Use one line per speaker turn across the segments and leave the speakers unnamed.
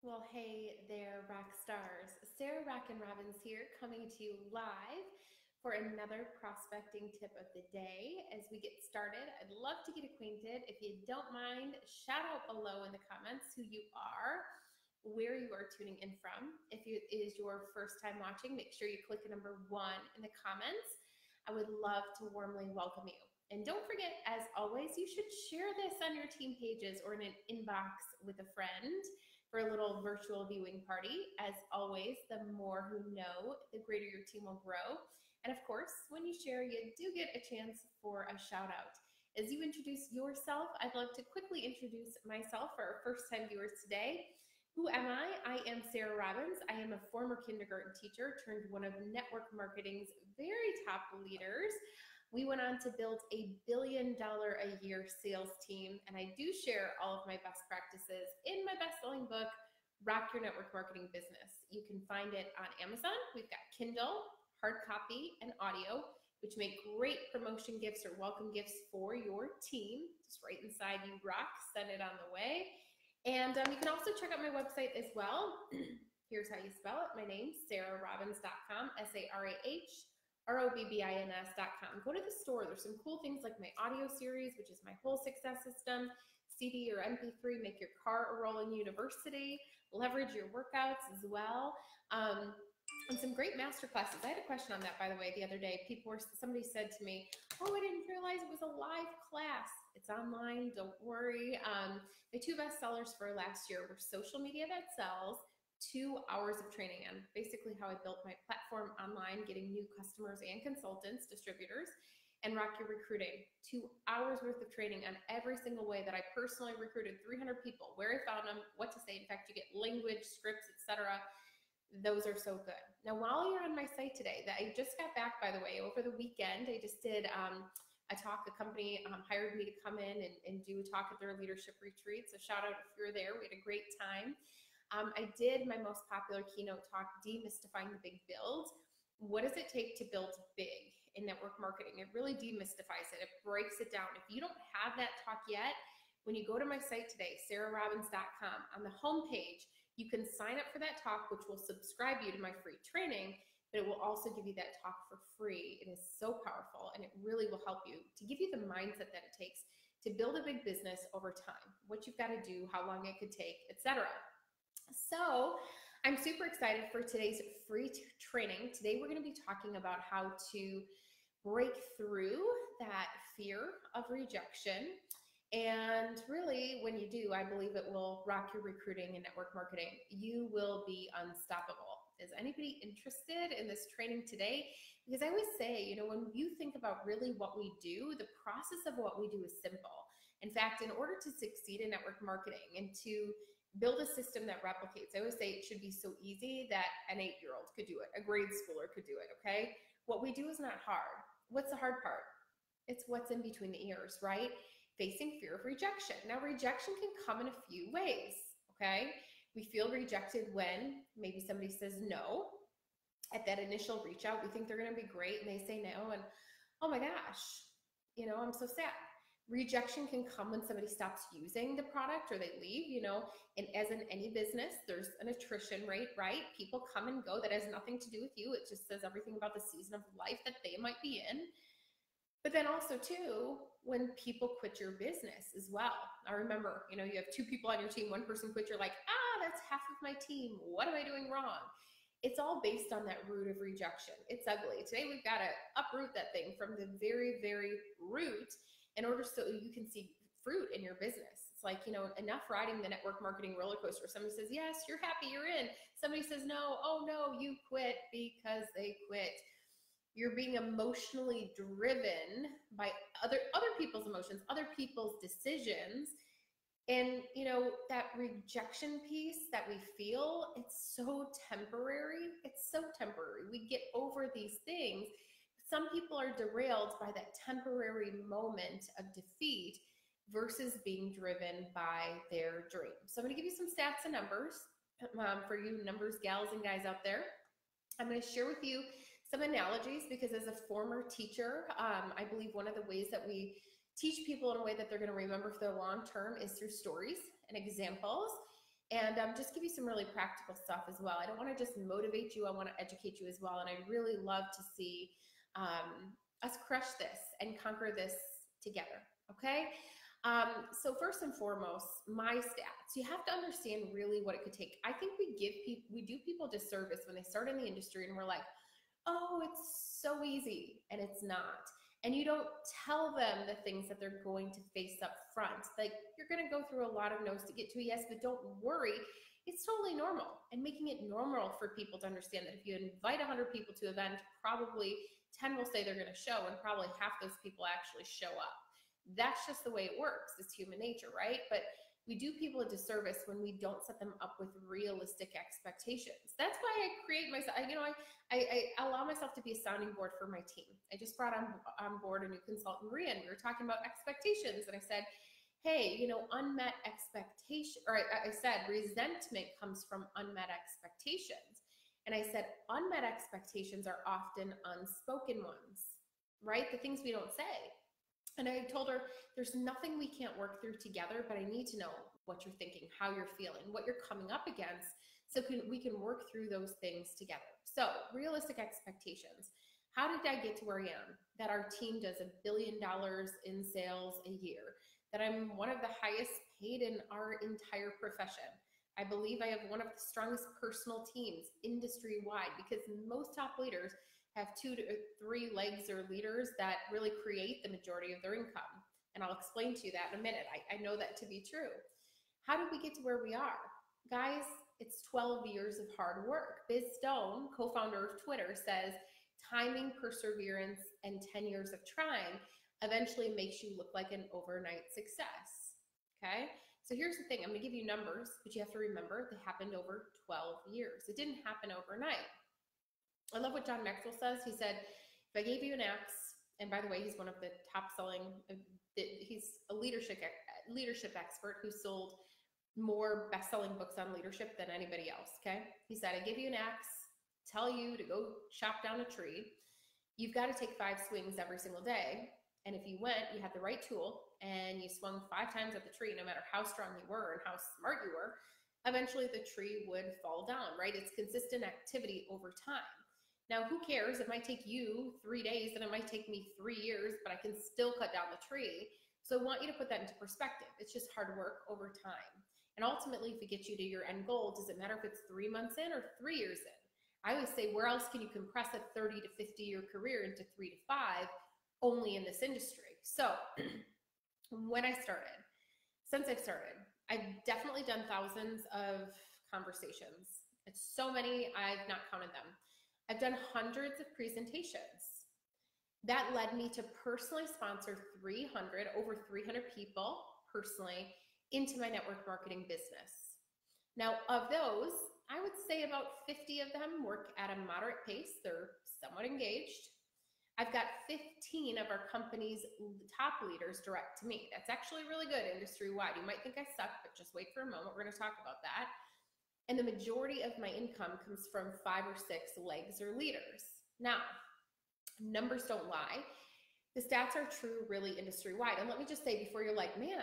Well, hey there, rock stars. Sarah Rockin' Robbins here, coming to you live for another prospecting tip of the day. As we get started, I'd love to get acquainted. If you don't mind, shout out below in the comments who you are, where you are tuning in from. If it is your first time watching, make sure you click number 1 in the comments. I would love to warmly welcome you. And don't forget, as always, you should share this on your team pages or in an inbox with a friend for a little virtual viewing party. As always, the more who know, the greater your team will grow. And of course, when you share, you do get a chance for a shout out. As you introduce yourself, I'd love to quickly introduce myself for our first time viewers today. Who am I? I am Sarah Robbins. I am a former kindergarten teacher turned one of network marketing's very top leaders. We went on to build a $1 billion a year sales team, and I do share all of my best practices in my best-selling book, Rock Your Network Marketing Business. You can find it on Amazon. We've got Kindle, hard copy, and audio, which make great promotion gifts or welcome gifts for your team. Just right inside You Rock, send it on the way. And you can also check out my website as well. Here's how you spell it. My name, sarahrobbins.com, SARAHROBBINS.com. Go to the store. There's some cool things like my audio series, which is my whole success system, CD or MP3, make your car a rolling university, leverage your workouts as well. And some great master classes. I had a question on that, by the way, the other day. Somebody said to me, oh, I didn't realize it was a live class. It's online, don't worry. My 2 best sellers for last year were Social Media That Sells, 2 hours of training on basically how I built my platform online, getting new customers and consultants, distributors, and Rock Your Recruiting, 2 hours worth of training on every single way that I personally recruited 300 people, where I found them, what to say. In fact, you get language, scripts, etc. Those are so good. Now, while you're on my site today, that I just got back, by the way, over the weekend, I just did a talk. A company hired me to come in and do a talk at their leadership retreat. So shout out if you're there. We had a great time. I did my most popular keynote talk, Demystifying the Big Build. What does it take to build big in network marketing? It really demystifies it. It breaks it down. If you don't have that talk yet, when you go to my site today, sarahrobbins.com, on the homepage, you can sign up for that talk, which will subscribe you to my free training, but it will also give you that talk for free. It is so powerful, and it really will help you to give you the mindset that it takes to build a big business over time, what you've got to do, how long it could take, etc. So I'm super excited for today's free training. Today we're going to be talking about how to break through that fear of rejection. And really, when you do, I believe it will rock your recruiting and network marketing. You will be unstoppable. Is anybody interested in this training today? Because I always say, when you think about really what we do, the process of what we do is simple. In fact, in order to succeed in network marketing and to build a system that replicates, I always say it should be so easy that an 8-year-old could do it, a grade schooler could do it, okay? What we do is not hard. What's the hard part? It's what's in between the ears, right? Facing fear of rejection. Now, rejection can come in a few ways, okay? We feel rejected when maybe somebody says no. At that initial reach out, we think they're going to be great, and they say no, and oh my gosh, I'm so sad. Rejection can come when somebody stops using the product or they leave, and as in any business, there's an attrition rate, right? People come and go. That has nothing to do with you. It just says everything about the season of life that they might be in. But then also too, when people quit your business as well. I remember, you have 2 people on your team, 1 person quit, you're like, that's half of my team. What am I doing wrong? It's all based on that root of rejection. It's ugly. Today we've got to uproot that thing from the very, very root in order so you can see fruit in your business. It's like, enough riding the network marketing roller coaster. Somebody says, yes, you're happy, you're in. Somebody says, no, oh no, you quit because they quit. You're being emotionally driven by other people's emotions, other people's decisions. And, that rejection piece that we feel, it's so temporary. It's so temporary. We get over these things. Some people are derailed by that temporary moment of defeat versus being driven by their dream. So I'm going to give you some stats and numbers for you numbers gals and guys out there. I'm going to share with you some analogies because as a former teacher, I believe one of the ways that we teach people in a way that they're going to remember for the long term is through stories and examples. and just give you some really practical stuff as well. I don't want to just motivate you. I want to educate you as well. And I really love to see us crush this and conquer this together. Okay. So first and foremost, my stats, you have to understand really what it could take. I think we do people disservice when they start in the industry and we're like, oh, it's so easy, and it's not. And you don't tell them the things that they're going to face up front. Like, you're going to go through a lot of no's to get to a yes, but don't worry. It's totally normal. And making it normal for people to understand that if you invite 100 people to an event, probably 10 will say they're going to show, and probably half those people actually show up. That's just the way it works. It's human nature, right? But we do people a disservice when we don't set them up with realistic expectations. That's why I create myself, I allow myself to be a sounding board for my team. I just brought on board a new consultant, Maria, and we were talking about expectations. And I said, hey, unmet expectation, or I said resentment comes from unmet expectations. And I said, unmet expectations are often unspoken ones, right? The things we don't say. And I told her, there's nothing we can't work through together, but I need to know what you're thinking, how you're feeling, what you're coming up against, so we can work through those things together. So realistic expectations. How did I get to where I am? That our team does $1 billion in sales a year, that I'm one of the highest paid in our entire profession. I believe I have one of the strongest personal teams industry-wide, because most top leaders have 2 to 3 legs or leaders that really create the majority of their income. And I'll explain to you that in a minute. I know that to be true. How did we get to where we are? Guys, it's 12 years of hard work. Biz Stone, co-founder of Twitter, says timing, perseverance, and 10 years of trying eventually makes you look like an overnight success. Okay? So here's the thing. I'm going to give you numbers, but you have to remember they happened over 12 years. It didn't happen overnight. I love what John Maxwell says. He said, if I gave you an axe, and by the way, he's one of the top selling, he's a leadership expert who sold more best-selling books on leadership than anybody else, okay? He said, I give you an axe, tell you to go chop down a tree. You've got to take 5 swings every single day. And if you went, you had the right tool, and you swung 5 times at the tree, no matter how strong you were and how smart you were, eventually the tree would fall down, right? It's consistent activity over time. Now, who cares? It might take you 3 days and it might take me 3 years, but I can still cut down the tree. So I want you to put that into perspective. It's just hard work over time. And ultimately, if it gets you to your end goal, does it matter if it's 3 months in or 3 years in? I always say, where else can you compress a 30 to 50 year career into 3 to 5? Only in this industry. So when I started, since I've started, I've definitely done thousands of conversations. It's so many, I've not counted them. I've done hundreds of presentations. That led me to personally sponsor over 300 people personally into my network marketing business. Now, of those, I would say about 50 of them work at a moderate pace. They're somewhat engaged. I've got 15 of our company's top leaders direct to me. That's actually really good industry-wide. You might think I suck, but just wait for a moment. We're going to talk about that. And the majority of my income comes from 5 or 6 legs or leaders. Now, numbers don't lie. The stats are true really industry-wide. And let me just say before you're like, man,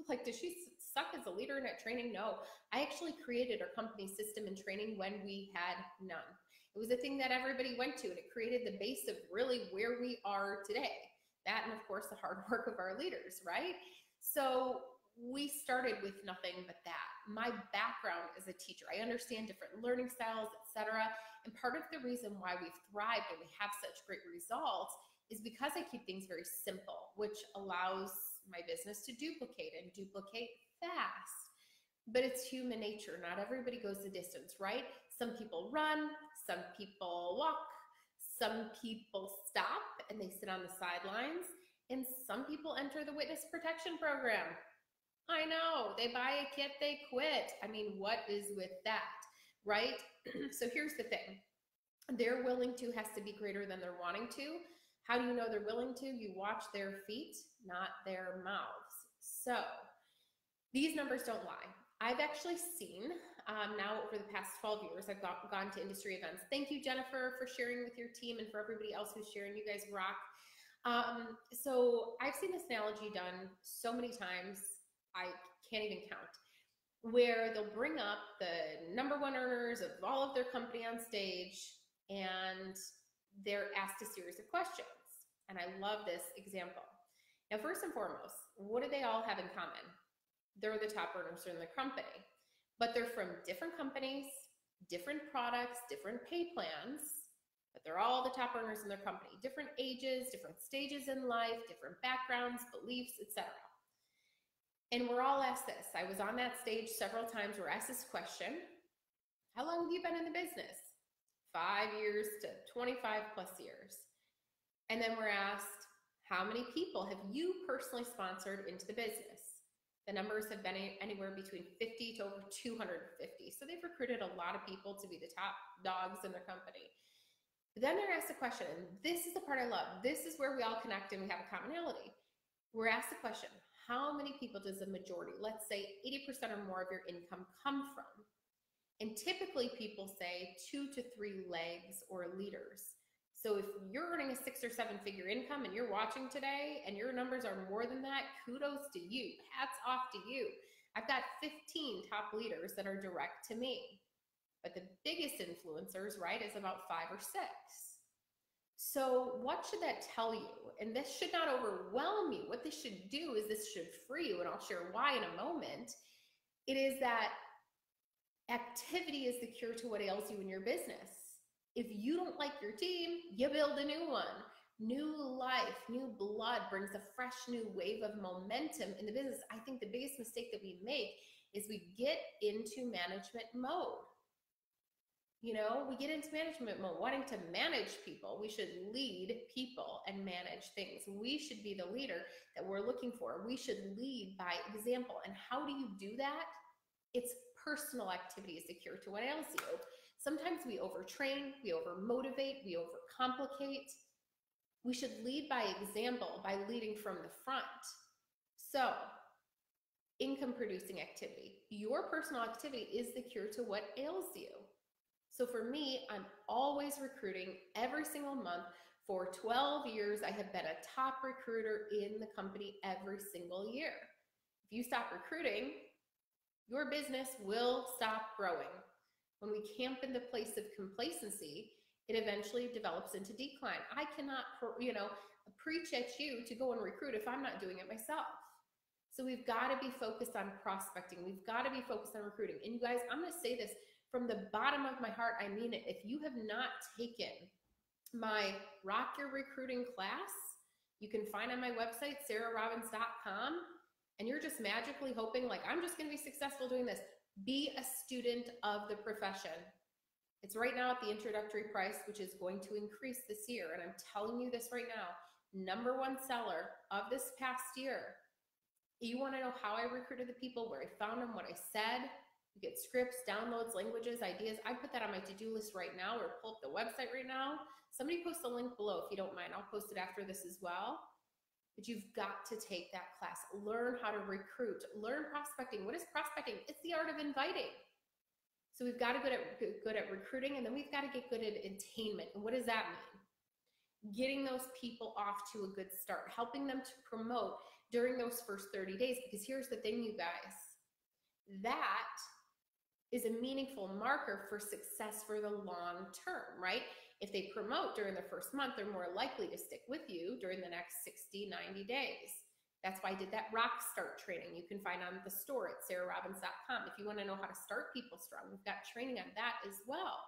like, does she suck as a leader in that training? No, I actually created our company system and training when we had none. It was a thing that everybody went to, and it created the base of really where we are today. That, and of course, the hard work of our leaders, right? So we started with nothing but that. My background as a teacher, I understand different learning styles, etc. And part of the reason why we've thrived and we have such great results is because I keep things very simple, which allows my business to duplicate and duplicate fast. But it's human nature. Not everybody goes the distance, right? Some people run, some people walk, some people stop and they sit on the sidelines, and some people enter the witness protection program. I know, they buy a kit, they quit. I mean, what is with that, right? So here's the thing. Their willing to has to be greater than their wanting to. How do you know they're willing to? You watch their feet, not their mouths. So these numbers don't lie. I've actually seen now over the past 12 years, I've gone to industry events. Thank you, Jennifer, for sharing with your team and for everybody else who's sharing. You guys rock. So I've seen this analogy done so many times, I can't even count. where they'll bring up the number one earners of all of their company on stage, and they're asked a series of questions. And I love this example. Now, first and foremost, what do they all have in common? They're the top earners in the company, but they're from different companies, different products, different pay plans, but they're all the top earners in their company, different ages, different stages in life, different backgrounds, beliefs, etc. And we're all asked this. I was on that stage several times. We're asked this question: how long have you been in the business? 5 years to 25 plus years. And then we're asked, how many people have you personally sponsored into the business? The numbers have been anywhere between 50 to over 250. So they've recruited a lot of people to be the top dogs in their company. Then they're asked a question, and this is the part I love. This is where we all connect and we have a commonality. We're asked the question, how many people does a majority, let's say 80% or more of your income, come from? And typically people say 2 to 3 legs or leaders. So if you're earning a 6 or 7 figure income and you're watching today and your numbers are more than that, kudos to you. Hats off to you. I've got 15 top leaders that are direct to me. But the biggest influencers, right, is about 5 or 6. So what should that tell you? And this should not overwhelm you. What this should do is this should free you, and I'll share why in a moment. It is that activity is the cure to what ails you in your business. If you don't like your team, you build a new one. New life, new blood brings a fresh new wave of momentum in the business. I think the biggest mistake that we make is we get into management mode. You know, we get into management mode, wanting to manage people. We should lead people and manage things. We should be the leader that we're looking for. We should lead by example. And how do you do that? It's personal activity is the cure to what ails you. Sometimes we overtrain, we overmotivate, we overcomplicate. We should lead by example, by leading from the front. So, income producing activity. Your personal activity is the cure to what ails you. So for me, I'm always recruiting every single month. For 12 years, I have been a top recruiter in the company every single year. If you stop recruiting, your business will stop growing. When we camp in the place of complacency, it eventually develops into decline. I cannot, preach at you to go and recruit if I'm not doing it myself. So we've got to be focused on prospecting. We've got to be focused on recruiting. And you guys, I'm going to say this from the bottom of my heart. I mean it. If you have not taken my Rock Your Recruiting class, you can find on my website, sarahrobbins.com, and you're just magically hoping, like, I'm just going to be successful doing this. Be a student of the profession. It's right now at the introductory price, which is going to increase this year. And I'm telling you this right now, #1 seller of this past year. You want to know how I recruited the people, where I found them, what I said. You get scripts, downloads, languages, ideas. I put that on my to-do list right now, or pull up the website right now. Somebody post a link below if you don't mind. I'll post it after this as well. But you've got to take that class. Learn how to recruit. Learn prospecting. What is prospecting? It's the art of inviting. So we've got to get good at recruiting, and then we've got to get good at attainment. And what does that mean? Getting those people off to a good start, helping them to promote during those first 30 days. Because here's the thing, you guys, that is a meaningful marker for success for the long term, right? If they promote during the first month, they're more likely to stick with you during the next 60, 90 days. That's why I did that rock start training. You can find on the store at sarahrobbins.com. If you want to know how to start people strong, we've got training on that as well.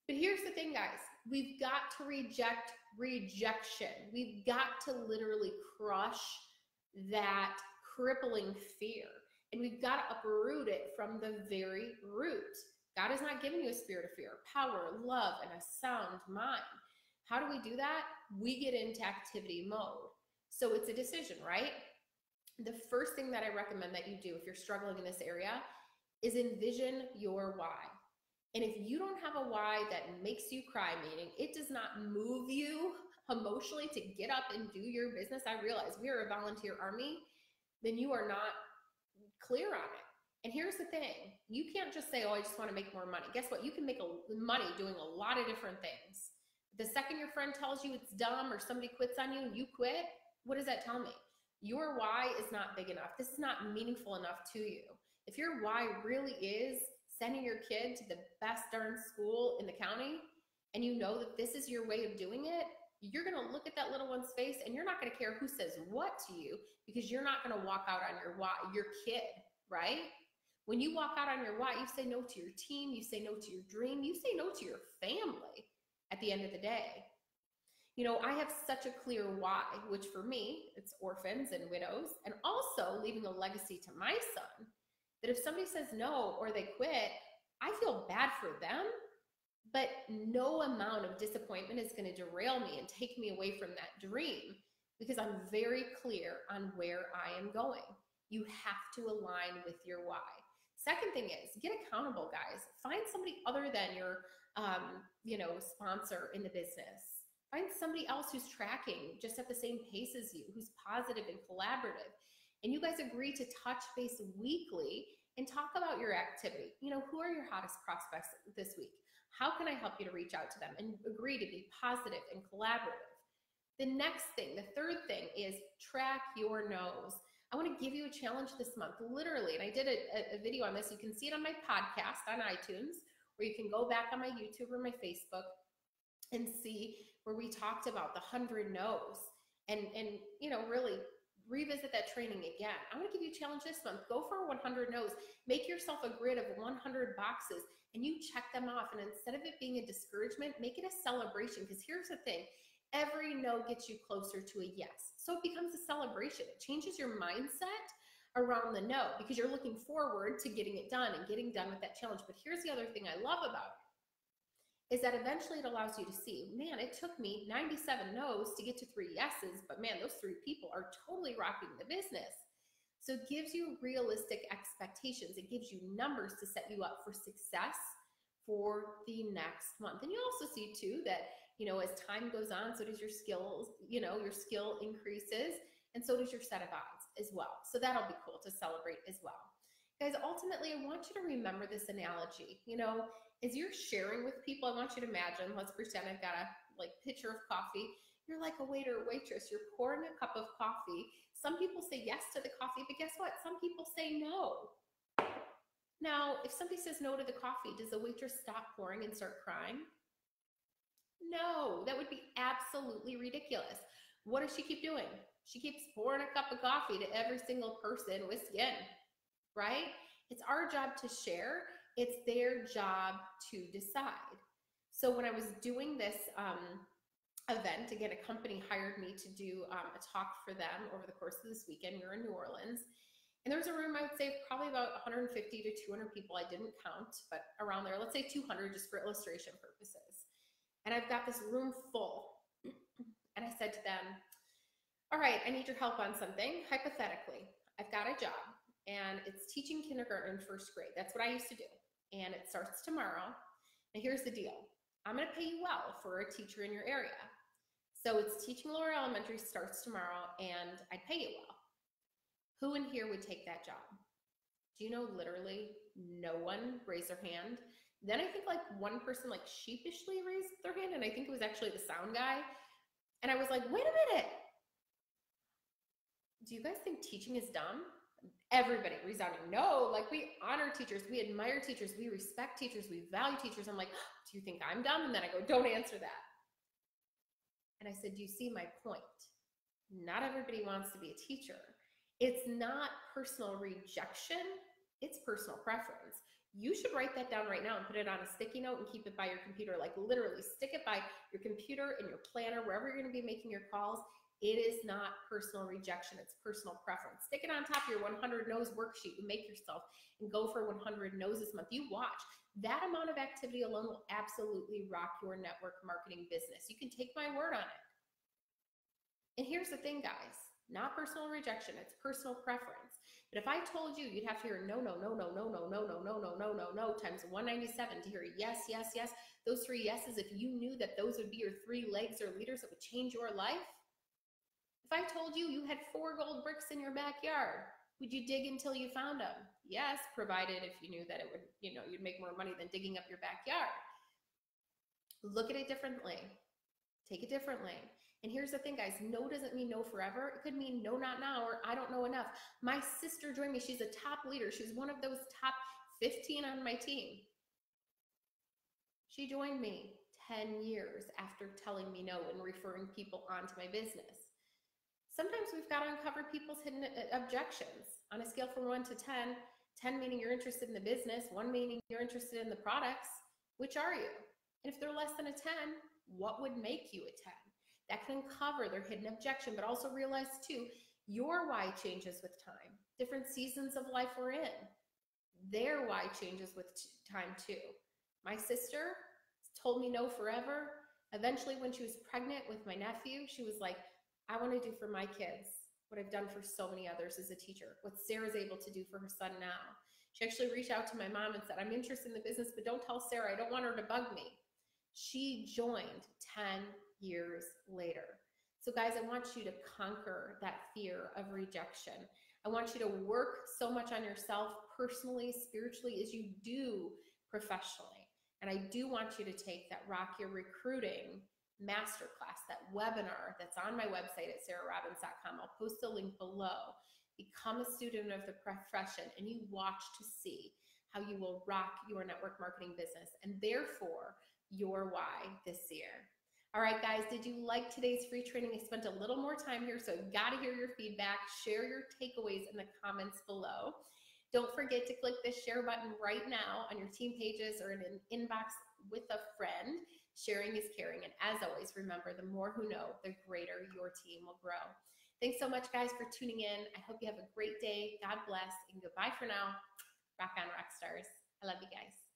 But here's the thing, guys. We've got to reject rejection. We've got to literally crush that crippling fear. And we've got to uproot it from the very root. God has not given you a spirit of fear, power, love, and a sound mind. How do we do that? We get into activity mode. So it's a decision, right? The first thing that I recommend that you do if you're struggling in this area is envision your why. And if you don't have a why that makes you cry, meaning it does not move you emotionally to get up and do your business, I realize we are a volunteer army, then you are not clear on it. And here's the thing, you can't just say, oh, I just want to make more money. Guess what? You can make money doing a lot of different things. The second your friend tells you it's dumb or somebody quits on you and you quit, what does that tell me? Your why is not big enough. This is not meaningful enough to you. If your why really is sending your kid to the best darn school in the county, and you know that this is your way of doing it, you're going to look at that little one's face and you're not going to care who says what to you, because you're not going to walk out on your why, your kid, right? When you walk out on your why, you say no to your team, you say no to your dream, you say no to your family at the end of the day. You know, I have such a clear why, which for me, it's orphans and widows, and also leaving a legacy to my son, that if somebody says no or they quit, I feel bad for them, but no amount of disappointment is going to derail me and take me away from that dream, because I'm very clear on where I am going. You have to align with your why. Second thing is, get accountable, guys. Find somebody other than your sponsor in the business. Find somebody else who's tracking just at the same pace as you, who's positive and collaborative. And you guys agree to touch base weekly and talk about your activity. You know, who are your hottest prospects this week? How can I help you to reach out to them? And agree to be positive and collaborative. The next thing, the third thing, is track your no's. I want to give you a challenge this month, literally. And I did a video on this. You can see it on my podcast on iTunes, or you can go back on my YouTube or my Facebook and see where we talked about the 100 no's and really revisit that training again. I'm going to give you a challenge this month. Go for 100 no's. Make yourself a grid of 100 boxes and you check them off. And instead of it being a discouragement, make it a celebration. Because here's the thing. Every no gets you closer to a yes. So it becomes a celebration. It changes your mindset around the no, because you're looking forward to getting it done and getting done with that challenge. But here's the other thing I love about it, is that eventually it allows you to see, man, it took me 97 no's to get to 3 yeses, but man, those 3 people are totally rocking the business. So it gives you realistic expectations. It gives you numbers to set you up for success for the next month. And you also see too that, as time goes on, so does your skills, your skill increases, and so does your set of odds as well. So that'll be cool to celebrate as well. Guys, ultimately, I want you to remember this analogy. As you're sharing with people, I want you to imagine, let's pretend I've got a pitcher of coffee. You're like a waiter or waitress. You're pouring a cup of coffee. Some people say yes to the coffee, but guess what? Some people say no. Now, if somebody says no to the coffee, does the waitress stop pouring and start crying? No, that would be absolutely ridiculous. What does she keep doing? She keeps pouring a cup of coffee to every single person with skin, right? It's our job to share. It's their job to decide. So when I was doing this event, again, a company hired me to do a talk for them over the course of this weekend. We were in New Orleans. And there was a room, I would say probably about 150 to 200 people. I didn't count, but around there, let's say 200 just for illustration purposes. And I've got this room full. And I said to them, all right, I need your help on something. Hypothetically, I've got a job and it's teaching kindergarten and first grade. That's what I used to do. And it starts tomorrow. Now here's the deal. I'm going to pay you well for a teacher in your area. So it's teaching lower elementary, starts tomorrow, and I pay you well. Who in here would take that job? Do you know literally no one raised their hand? Then I think one person sheepishly raised their hand, and I think it was actually the sound guy. And I was like, wait a minute. Do you guys think teaching is dumb? Everybody resounding no. We honor teachers, we admire teachers, we respect teachers, we value teachers. I'm like, do you think I'm dumb? And then I go, don't answer that. And I said, do you see my point? Not everybody wants to be a teacher. It's not personal rejection, it's personal preference. You should write that down right now and put it on a sticky note and keep it by your computer. Literally stick it by your computer and your planner, wherever you're going to be making your calls. It is not personal rejection, it's personal preference. Stick it on top of your 100 no's worksheet you make yourself and go for 100 no's this month. You watch. That amount of activity alone will absolutely rock your network marketing business. You can take my word on it. And here's the thing, guys, not personal rejection, it's personal preference. But if I told you, you'd have to hear no, no, no, no, no, no, no, no, no, no, no, no, no, times 197 to hear yes, yes, yes. Those 3 yeses, if you knew that those would be your 3 legs or leaders that would change your life. If I told you you had 4 gold bricks in your backyard, would you dig until you found them? Yes, provided if you knew that it would, you'd make more money than digging up your backyard. Look at it differently. Take it differently. And here's the thing, guys, no doesn't mean no forever. It could mean no, not now, or I don't know enough. My sister joined me. She's a top leader. She's one of those top 15 on my team. She joined me 10 years after telling me no and referring people onto my business. Sometimes we've got to uncover people's hidden objections. On a scale from 1 to 10, 10 meaning you're interested in the business, 1 meaning you're interested in the products, which are you? And if they're less than a 10, what would make you a 10? That can uncover their hidden objection, but also realize too, your why changes with time. Different seasons of life we're in, their why changes with time too. My sister told me no forever. Eventually, when she was pregnant with my nephew, she was like, I want to do for my kids what I've done for so many others as a teacher, what Sarah's able to do for her son now. She actually reached out to my mom and said, I'm interested in the business, but don't tell Sarah. I don't want her to bug me. She joined 10 years later. So guys, I want you to conquer that fear of rejection. I want you to work so much on yourself personally, spiritually, as you do professionally. And I do want you to take that Rock Your Recruiting masterclass, that webinar that's on my website at sarahrobbins.com. I'll post a link below. Become a student of the profession, and you watch to see how you will rock your network marketing business and therefore your why this year. All right, guys, did you like today's free training? I spent a little more time here, so I've got to hear your feedback. Share your takeaways in the comments below. Don't forget to click the share button right now on your team pages or in an inbox with a friend. Sharing is caring. And as always, remember, the more who know, the greater your team will grow. Thanks so much, guys, for tuning in. I hope you have a great day. God bless, and goodbye for now. Rock on, rock stars. I love you guys.